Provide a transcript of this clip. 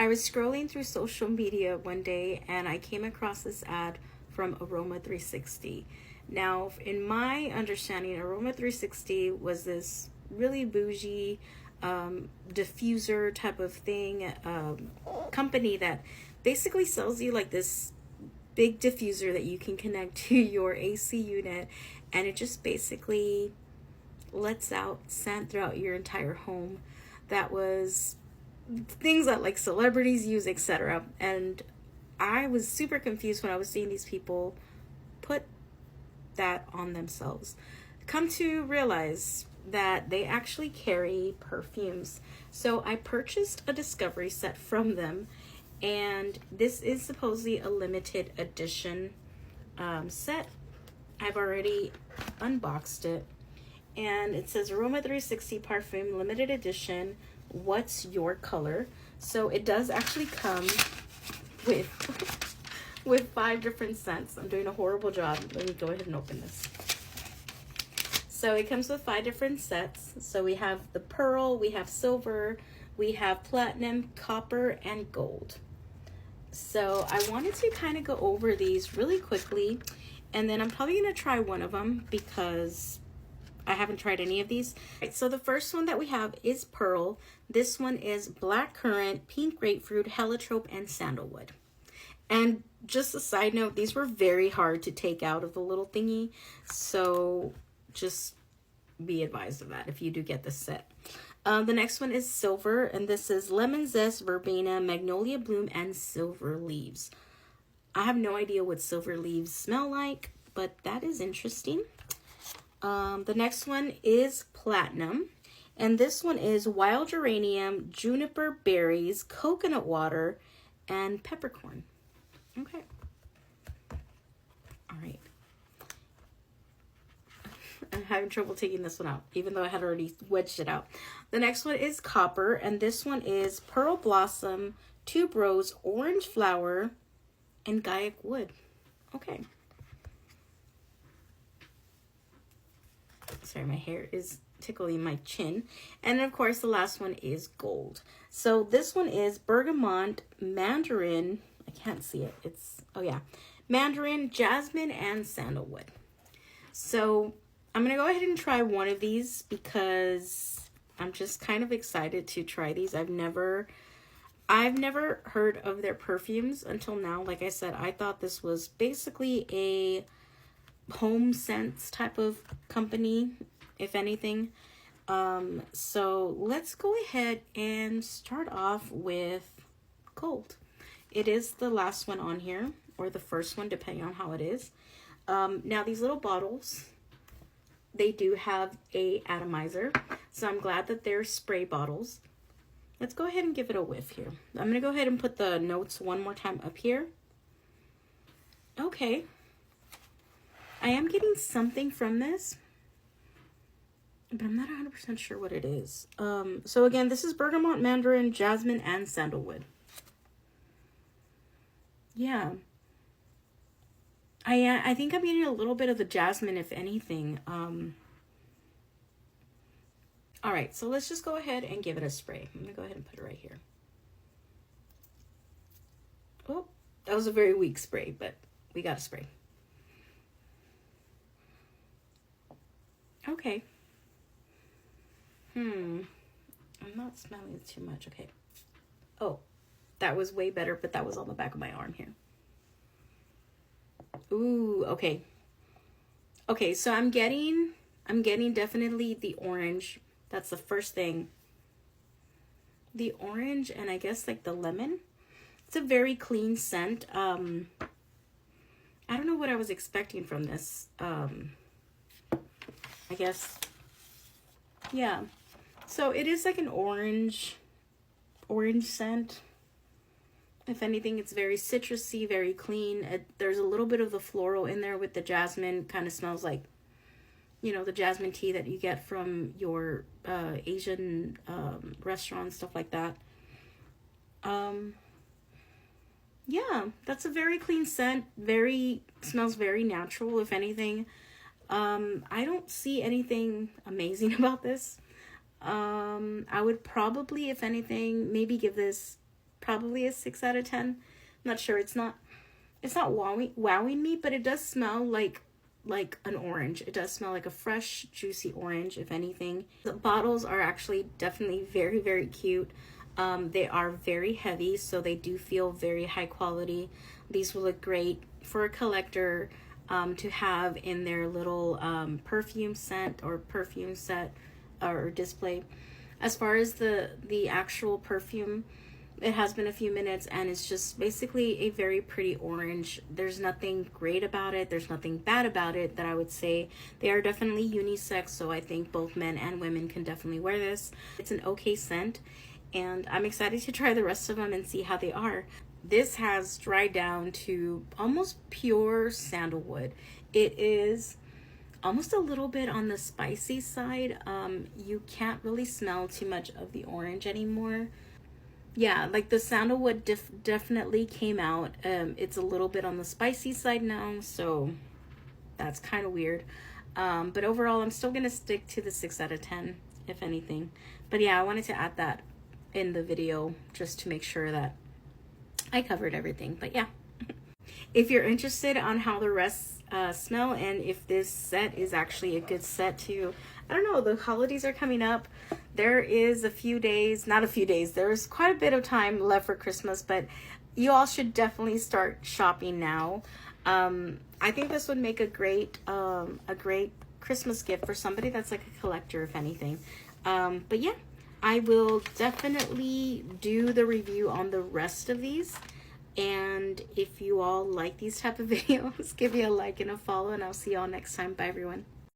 I was scrolling through social media one day and I came across this ad from Aroma360. Now, in my understanding, Aroma360 was this really bougie diffuser type of thing, company that basically sells you like this big diffuser that you can connect to your AC unit, and it just basically lets out scent throughout your entire home. That was things that like celebrities use, etc. And I was super confused when I was seeing these people put that on themselves. Come to realize that they actually carry perfumes. So I purchased a discovery set from them, and this is supposedly a limited edition set. I've already unboxed it, and it says Aroma360 Perfume limited edition. What's your color? So it does actually come with 5 different scents. I'm doing a horrible job. Let me go ahead and open this. So it comes with 5 different sets. So we have the pearl, we have silver, we have platinum, copper, and gold. So I wanted to kind of go over these really quickly, and then I'm probably going to try one of them because I haven't tried any of these. Right, so the first one that we have is pearl. This one is blackcurrant, pink grapefruit, heliotrope, and sandalwood. And just a side note, these were very hard to take out of the little thingy, so just be advised of that if you do get this set. The next one is silver, and this is lemon zest, verbena, magnolia bloom, and silver leaves. I have no idea what silver leaves smell like, but that is interesting. The next one is platinum, and this one is wild geranium, juniper berries, coconut water, and peppercorn. Okay. All right. I'm having trouble taking this one out, even though I had already wedged it out. The next one is copper, and this one is pearl blossom, tuberose, orange flower, and Gaiac wood. Okay. Sorry, my hair is tickling my chin. And of course, the last one is gold. So this one is bergamot, mandarin. I can't see it. It's, oh yeah, mandarin, jasmine, and sandalwood. So I'm going to go ahead and try one of these because I'm just kind of excited to try these. I've never heard of their perfumes until now. Like I said, I thought this was basically a home scents type of company, if anything. So let's go ahead and start off with gold. It is the last one on here, or the first one, depending on how it is. Now these little bottles, they do have a atomizer, so I'm glad that they're spray bottles. Let's go ahead and give it a whiff here. I'm gonna go ahead and put the notes one more time up here. Okay. I am getting something from this, but I'm not 100% sure what it is. So again, this is bergamot, mandarin, jasmine, and sandalwood. Yeah. I think I'm getting a little bit of the jasmine, if anything. All right, so let's just go ahead and give it a spray. I'm gonna go ahead and put it right here. Oh, that was a very weak spray, but we got a spray. Okay. I'm not smelling it too much. Okay. Oh, that was way better, but that was on the back of my arm here. Ooh, okay. Okay, so I'm getting definitely the orange. That's the first thing. The orange and I guess like the lemon. It's a very clean scent. I don't know what I was expecting from this. I guess, yeah. So it is like an orange scent. If anything, it's very citrusy, very clean. There's a little bit of the floral in there with the jasmine. Kind of smells like, you know, the jasmine tea that you get from your Asian restaurants, stuff like that. Yeah, that's a very clean scent. Smells very natural, if anything. I don't see anything amazing about this. I would probably, if anything, maybe give this probably a 6 out of 10. I'm not sure. It's not wowing me, but it does smell like an orange. It does smell like a fresh, juicy orange, if anything. The bottles are actually definitely very, very cute. They are very heavy, so they do feel very high quality. These will look great for a collector to have in their little perfume scent or perfume set or display. As far as the actual perfume, it has been a few minutes and it's just basically a very pretty orange. There's nothing great about it. There's nothing bad about it that I would say. They are definitely unisex, so I think both men and women can definitely wear this. It's an okay scent, and I'm excited to try the rest of them and see how they are. This has dried down to almost pure sandalwood. It is almost a little bit on the spicy side. You can't really smell too much of the orange anymore. Yeah, like the sandalwood definitely came out. It's a little bit on the spicy side now, so that's kind of weird. But overall, I'm still gonna stick to the 6 out of 10, if anything. But yeah, I wanted to add that in the video just to make sure that I covered everything. But yeah, if you're interested on how the rest smell and if this set is actually a good set to, I don't know, the holidays are coming up. There is a few days, not a few days, there's quite a bit of time left for Christmas, but you all should definitely start shopping now. I think this would make a great Christmas gift for somebody that's like a collector, if anything. But yeah, I will definitely do the review on the rest of these. And if you all like these type of videos, give me a like and a follow, and I'll see y'all next time. Bye, everyone.